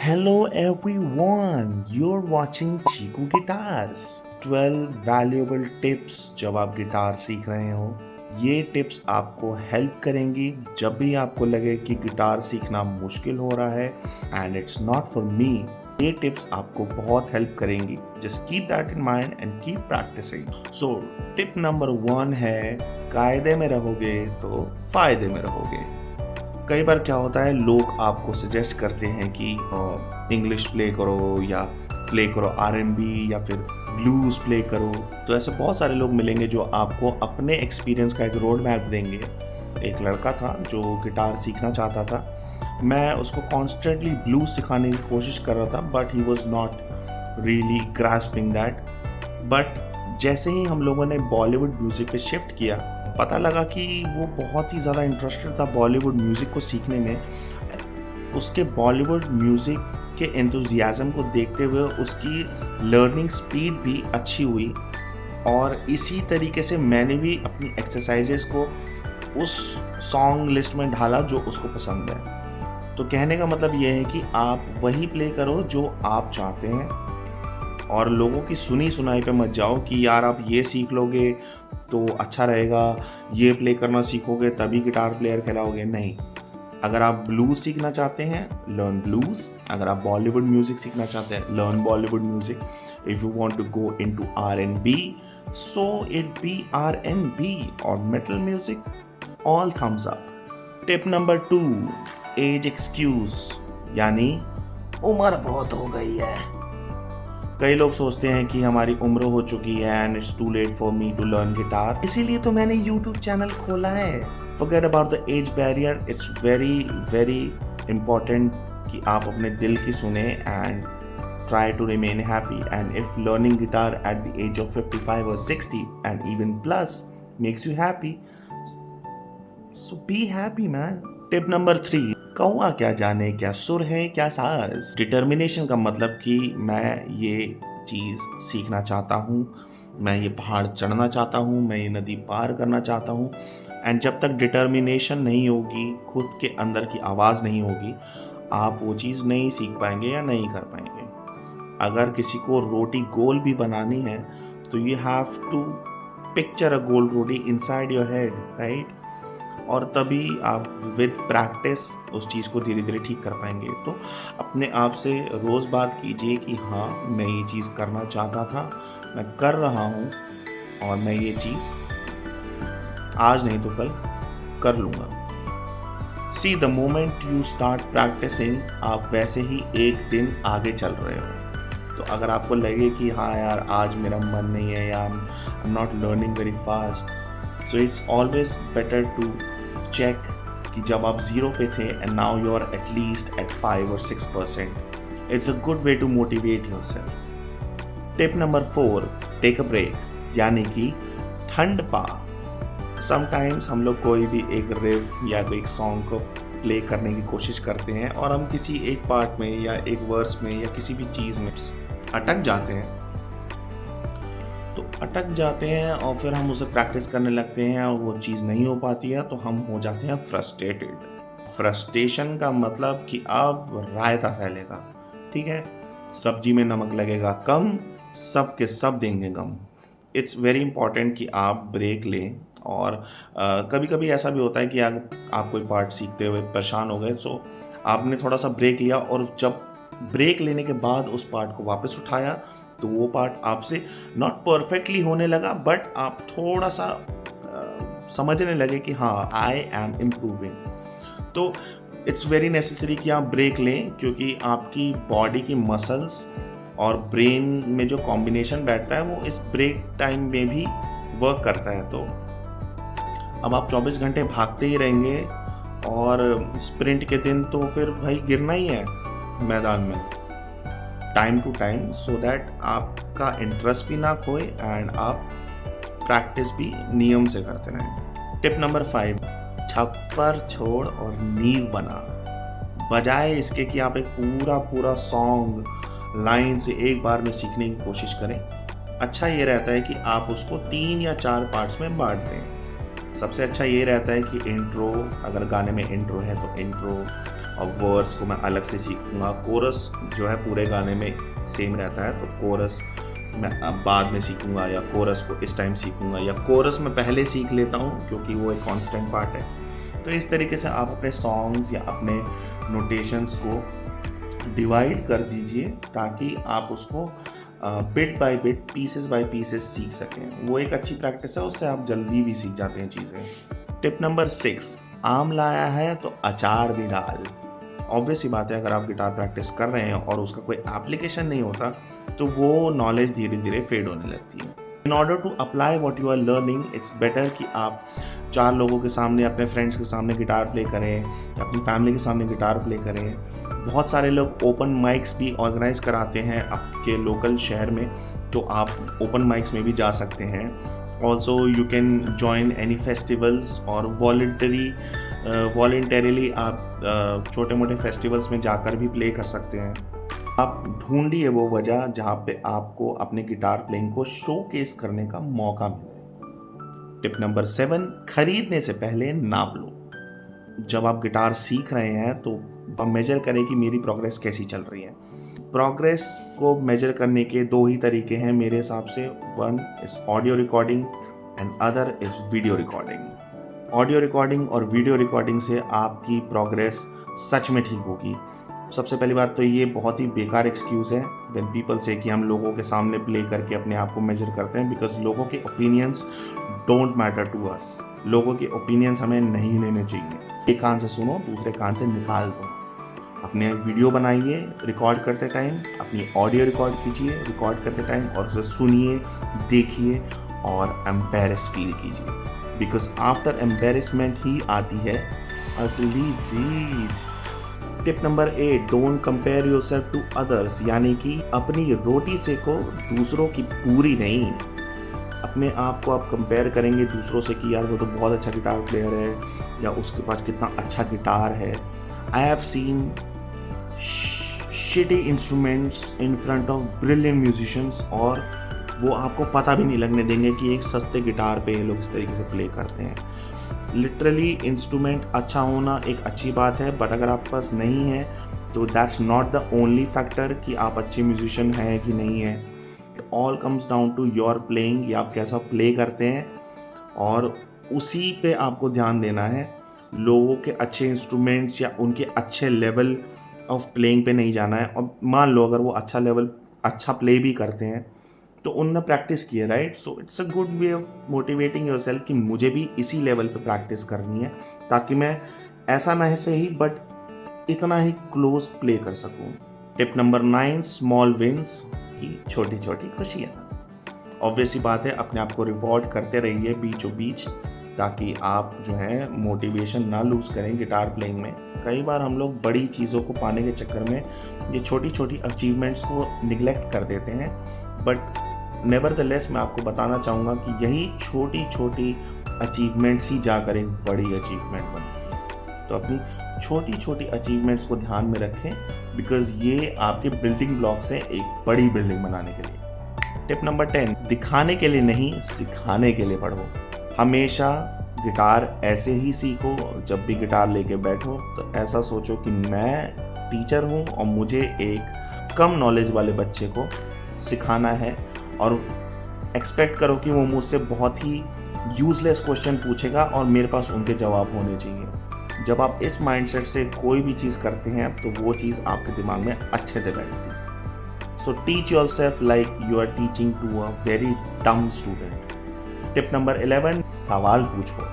Hello everyone, you're watching Chiku Guitars. 12 valuable tips जब आप guitar सीख रहे हो। ये टिप्स आपको हेल्प करेंगी जब भी आपको लगे कि गिटार सीखना मुश्किल हो रहा है and it's not for me. ये टिप्स आपको बहुत हेल्प करेंगी। Just keep that in mind and keep practising. So tip number 1 है, कायदे में रहोगे तो फायदे में रहोगे। कई बार क्या होता है, लोग आपको सजेस्ट करते हैं कि इंग्लिश प्ले करो या प्ले करो आरएनबी या फिर ब्लूज प्ले करो। तो ऐसे बहुत सारे लोग मिलेंगे जो आपको अपने एक्सपीरियंस का एक रोड मैप देंगे। एक लड़का था जो गिटार सीखना चाहता था। मैं उसको कॉन्स्टेंटली ब्लूज सिखाने की कोशिश कर रहा था, but he was not really grasping that. But जैसे ही हम लोगों ने बॉलीवुड म्यूज़िक पे शिफ्ट किया, पता लगा कि वो बहुत ही ज़्यादा इंटरेस्टेड था बॉलीवुड म्यूज़िक को सीखने में। उसके बॉलीवुड म्यूज़िक के एंथुजियाज़म को देखते हुए उसकी लर्निंग स्पीड भी अच्छी हुई, और इसी तरीके से मैंने भी अपनी एक्सरसाइजेस को उस सॉन्ग लिस्ट में ढाला जो उसको पसंद है। तो कहने का मतलब ये है कि आप वही प्ले करो जो आप चाहते हैं, और लोगों की सुनी सुनाई पे मत जाओ कि यार आप ये सीख लोगे तो अच्छा रहेगा, ये प्ले करना सीखोगे तभी गिटार प्लेयर कहलाओगे। नहीं, अगर आप ब्लूज सीखना चाहते हैं लर्न ब्लूज। अगर आप बॉलीवुड म्यूजिक सीखना चाहते हैं learn Bollywood music. If you want to go into R&B, so it be R&B और metal music, all thumbs up. Tip number 2, age excuse, यानी उम्र बहुत हो गई है। कई लोग सोचते हैं कि हमारी उम्र हो चुकी है and it's too late for me to learn guitar, इसीलिए तो मैंने यूट्यूब चैनल खोला है। Forget about the age barrier, it's very very important कि आप अपने दिल की सुने and try to remain happy. And if learning guitar at the age of 55 or 60 and even plus makes you happy, so be happy man. Tip number 3, कौआ क्या जाने क्या सुर है क्या साज। डिटर्मिनेशन का मतलब कि मैं ये चीज़ सीखना चाहता हूँ, मैं ये पहाड़ चढ़ना चाहता हूँ, मैं ये नदी पार करना चाहता हूँ। एंड जब तक डिटर्मिनेशन नहीं होगी, खुद के अंदर की आवाज़ नहीं होगी, आप वो चीज़ नहीं सीख पाएंगे या नहीं कर पाएंगे। अगर किसी को रोटी गोल भी बनानी है तो you have to picture a गोल roti inside your head, right? और तभी आप विद प्रैक्टिस उस चीज़ को धीरे धीरे ठीक कर पाएंगे। तो अपने आप से रोज़ बात कीजिए कि हाँ, मैं ये चीज़ करना चाहता था, मैं कर रहा हूँ, और मैं ये चीज़ आज नहीं तो कल कर लूँगा। See the moment you start practicing, आप वैसे ही एक दिन आगे चल रहे हो। तो अगर आपको लगे कि हाँ यार आज मेरा मन नहीं है या I am not learning very fast, so it's always better to check कि जब आप 0 पे थे and now you are at least at 5 or 6%, it's a good way to motivate yourself. Tip number 4, take a break, यानी कि ठंड पा। Sometimes हम लोग कोई भी एक रिफ या कोई एक सॉन्ग को प्ले करने की कोशिश करते हैं और हम किसी एक पार्ट में या एक वर्स में या किसी भी चीज़ में अटक जाते हैं। तो अटक जाते हैं और फिर हम उसे प्रैक्टिस करने लगते हैं और वो चीज़ नहीं हो पाती है, तो हम हो जाते हैं फ्रस्ट्रेटेड। फ्रस्ट्रेशन का मतलब कि अब रायता फैलेगा, ठीक है, सब्जी में नमक लगेगा कम, सब के सब देंगे गम। इट्स वेरी इंपॉर्टेंट कि आप ब्रेक लें। और कभी कभी ऐसा भी होता है कि आप कोई पार्ट सीखते हुए परेशान हो गए, सो आपने थोड़ा सा ब्रेक लिया, और जब ब्रेक लेने के बाद उस पार्ट को वापस उठाया तो वो पार्ट आपसे नॉट परफेक्टली होने लगा, बट आप थोड़ा सा समझने लगे कि हाँ, आई एम इम्प्रूविंग। तो इट्स वेरी नेसेसरी कि आप ब्रेक लें, क्योंकि आपकी बॉडी की मसल्स और ब्रेन में जो कॉम्बिनेशन बैठता है वो इस ब्रेक टाइम में भी वर्क करता है। तो अब आप 24 घंटे भागते ही रहेंगे, और स्प्रिंट के दिन तो फिर भाई गिरना ही है मैदान में time to time, so that आपका इंटरेस्ट भी ना खोए एंड आप प्रैक्टिस भी नियम से करते रहें। टिप नंबर 5, छप्पर छोड़ और नींव बना। बजाय इसके कि आप एक पूरा पूरा सॉन्ग लाइन से एक बार में सीखने की कोशिश करें, अच्छा ये रहता है कि आप उसको 3 या 4 पार्ट्स में बांट दें। सबसे अच्छा ये रहता है कि इंट्रो, अगर गाने में इंट्रो है तो इंट्रो, और वर्स को मैं अलग से सीखूंगा। कोरस जो है पूरे गाने में सेम रहता है, तो कोरस मैं अब बाद में सीखूंगा, या कोरस को इस टाइम सीखूंगा, या कोरस मैं पहले सीख लेता हूँ क्योंकि वो एक कांस्टेंट पार्ट है। तो इस तरीके से आप अपने सॉन्ग्स या अपने नोटेशंस को डिवाइड कर दीजिए ताकि आप उसको bit by bit, pieces by pieces सीख सकें। वो एक अच्छी प्रैक्टिस है, उससे आप जल्दी भी सीख जाते हैं चीज़ें। टिप नंबर 6, आम लाया है तो अचार भी डाल। ऑब्वियस ही बात है, अगर आप गिटार प्रैक्टिस कर रहे हैं और उसका कोई एप्लीकेशन नहीं होता तो वो नॉलेज धीरे धीरे फेड होने लगती है। In order to apply what you are learning, it's better कि आप 4 लोगों के सामने, अपने फ्रेंड्स के सामने गिटार प्ले करें या अपनी फैमिली के सामने गिटार प्ले करें। बहुत सारे लोग ओपन माइक्स भी ऑर्गेनाइज कराते हैं आपके लोकल शहर में, तो आप ओपन माइक्स में भी जा सकते हैं। Also you can join any festivals और वॉलेंटरीली आप छोटे मोटे फेस्टिवल्स में जाकर भी प्ले कर सकते हैं। आप ढूंढिए वो वजह जहाँ पे आपको अपने गिटार प्लेइंग को शोकेस करने का मौका मिले। टिप नंबर 7, खरीदने से पहले नाप लो। जब आप गिटार सीख रहे हैं तो आप मेजर करें कि मेरी प्रोग्रेस कैसी चल रही है। प्रोग्रेस को मेजर करने के 2 ही तरीके हैं मेरे हिसाब से। One is audio recording and other is video recording. Audio recording और वीडियो रिकॉर्डिंग से आपकी प्रोग्रेस सच में ठीक होगी। सबसे पहली बात तो ये बहुत ही बेकार एक्सक्यूज़ है व्हेन पीपल से कि हम लोगों के सामने प्ले करके अपने आप को मेजर करते हैं, बिकॉज लोगों के opinions don't matter to us. लोगों के ओपिनियंस हमें नहीं लेने चाहिए। एक कान से सुनो, दूसरे कान से निकाल दो। अपने वीडियो बनाइए रिकॉर्ड करते टाइम, अपनी ऑडियो रिकॉर्ड कीजिए रिकॉर्ड करते टाइम, और उसे सुनिए, देखिए और एम्बेरस फील कीजिए, बिकॉज आफ्टर एम्बेरसमेंट ही आती है असली जीत। Tip number 8, don't compare yourself to others, यानी कि अपनी रोटी सेको, दूसरों की पूरी नहीं। अपने आप को आप कंपेयर करेंगे दूसरों से कि यार वो तो बहुत अच्छा गिटार प्लेयर है, या उसके पास कितना अच्छा गिटार है। I have seen shitty instruments in front of brilliant musicians, और वो आपको पता भी नहीं लगने देंगे कि एक सस्ते गिटार पे ये लोग इस तरीके से प्ले करते हैं। लिटरली इंस्ट्रूमेंट अच्छा होना एक अच्छी बात है, बट अगर आपके पास नहीं है तो that's not the only factor कि आप अच्छे म्यूजिशियन हैं कि नहीं है। It all comes down to your playing, या आप कैसा प्ले करते हैं, और उसी पे आपको ध्यान देना है। लोगों के अच्छे इंस्ट्रूमेंट्स या उनके अच्छे लेवल ऑफ प्लेइंग पे नहीं जाना है। और मान लो अगर वो अच्छा प्ले भी करते हैं तो उनने प्रैक्टिस की है, right. So it's a good way of motivating yourself कि मुझे भी इसी लेवल पे प्रैक्टिस करनी है, ताकि मैं ऐसा ना ऐसे ही बट इतना ही क्लोज प्ले कर सकूं। टिप नंबर 9, स्मॉल विंस की छोटी छोटी खुशियाँ। ऑब्वियस ही बात है, अपने आप को रिवॉर्ड करते रहिए बीचों बीच, ताकि आप जो है मोटिवेशन ना लूज़ करें गिटार प्लेइंग में। कई बार हम लोग बड़ी चीज़ों को पाने के चक्कर में ये छोटी छोटी अचीवमेंट्स को निगलेक्ट कर देते हैं, बट नेवरदलेस मैं आपको बताना चाहूँगा कि यही छोटी छोटी अचीवमेंट्स ही जाकर एक बड़ी अचीवमेंट बनती है। तो अपनी छोटी छोटी अचीवमेंट्स को ध्यान में रखें, बिकॉज ये आपके बिल्डिंग ब्लॉक्स हैं एक बड़ी बिल्डिंग बनाने के लिए। टिप नंबर 10, दिखाने के लिए नहीं, सिखाने के लिए पढ़ो। हमेशा गिटार ऐसे ही सीखो, जब भी गिटार लेके बैठो तो ऐसा सोचो कि मैं टीचर हूँ और मुझे एक कम नॉलेज वाले बच्चे को सिखाना है, और एक्सपेक्ट करो कि वो मुझसे बहुत ही यूजलेस क्वेश्चन पूछेगा और मेरे पास उनके जवाब होने चाहिए। जब आप इस माइंडसेट से कोई भी चीज़ करते हैं तो वो चीज़ आपके दिमाग में अच्छे से बैठती है। So teach yourself like you are teaching to a very dumb student. Tip number 11, सवाल पूछो।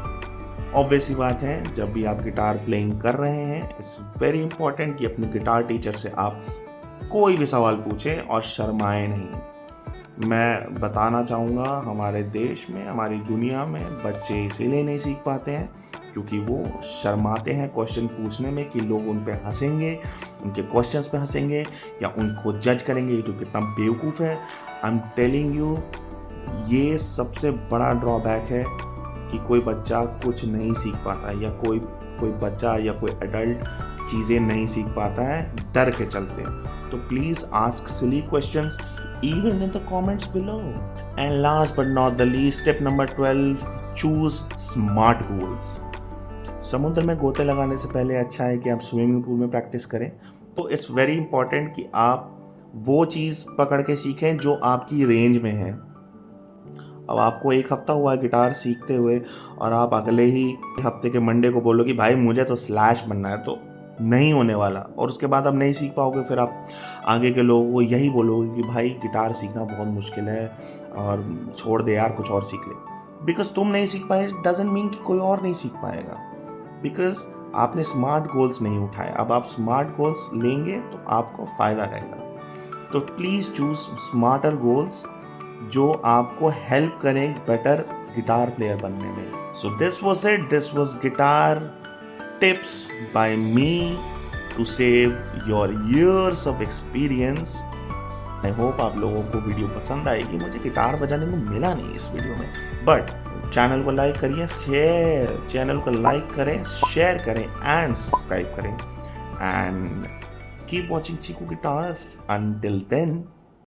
ऑब्वियस ही बात है, जब भी आप गिटार प्लेइंग कर रहे हैं इट्स वेरी इंपॉर्टेंट कि अपने गिटार टीचर से आप कोई भी सवाल पूछें और शर्माएं नहीं। मैं बताना चाहूँगा, हमारे देश में, हमारी दुनिया में बच्चे इसीलिए नहीं सीख पाते हैं क्योंकि वो शर्माते हैं क्वेश्चन पूछने में कि लोग उन पे हंसेंगे, उनके क्वेश्चंस पे हंसेंगे, या उनको जज करेंगे तो कितना बेवकूफ़ है। आई एम टेलिंग यू, ये सबसे बड़ा ड्रॉबैक है कि कोई बच्चा कुछ नहीं सीख पाता, या कोई बच्चा या कोई एडल्ट चीज़ें नहीं सीख पाता है डर के चलते। तो please ask silly questions even in the comments below. And last but not the least, tip number 12, choose smart goals. समुद्र में गोते लगाने से पहले अच्छा है कि आप स्विमिंग पूल में प्रैक्टिस करें। तो इट्स वेरी इंपॉर्टेंट कि आप वो चीज़ पकड़ के सीखें जो आपकी रेंज में है। अब आपको 1 हफ्ता हुआ है गिटार सीखते हुए और आप अगले ही हफ्ते के मंडे को बोलो कि भाई मुझे तो स्लैश बनना है, तो नहीं होने वाला। और उसके बाद आप नहीं सीख पाओगे, फिर आप आगे के लोगों को यही बोलोगे कि भाई गिटार सीखना बहुत मुश्किल है और छोड़ दे यार, कुछ और सीख ले। बिकॉज तुम नहीं सीख पाए डजंट मीन कि कोई और नहीं सीख पाएगा, बिकॉज आपने स्मार्ट गोल्स नहीं उठाए। अब आप स्मार्ट गोल्स लेंगे तो आपको फ़ायदा रहेगा। तो प्लीज़ चूज स्मार्टर गोल्स जो आपको हेल्प करें बेटर गिटार प्लेयर बनने में। So this was it, this was guitar tips by me to save your years of experience. I hope आप लोगों को वीडियो पसंद आएगी। मुझे गिटार बजाने को मिला नहीं इस वीडियो में, बट चैनल को लाइक करिए, चैनल को लाइक करें, शेयर करें एंड सब्सक्राइब करें and keep watching Cheeku guitars. Until then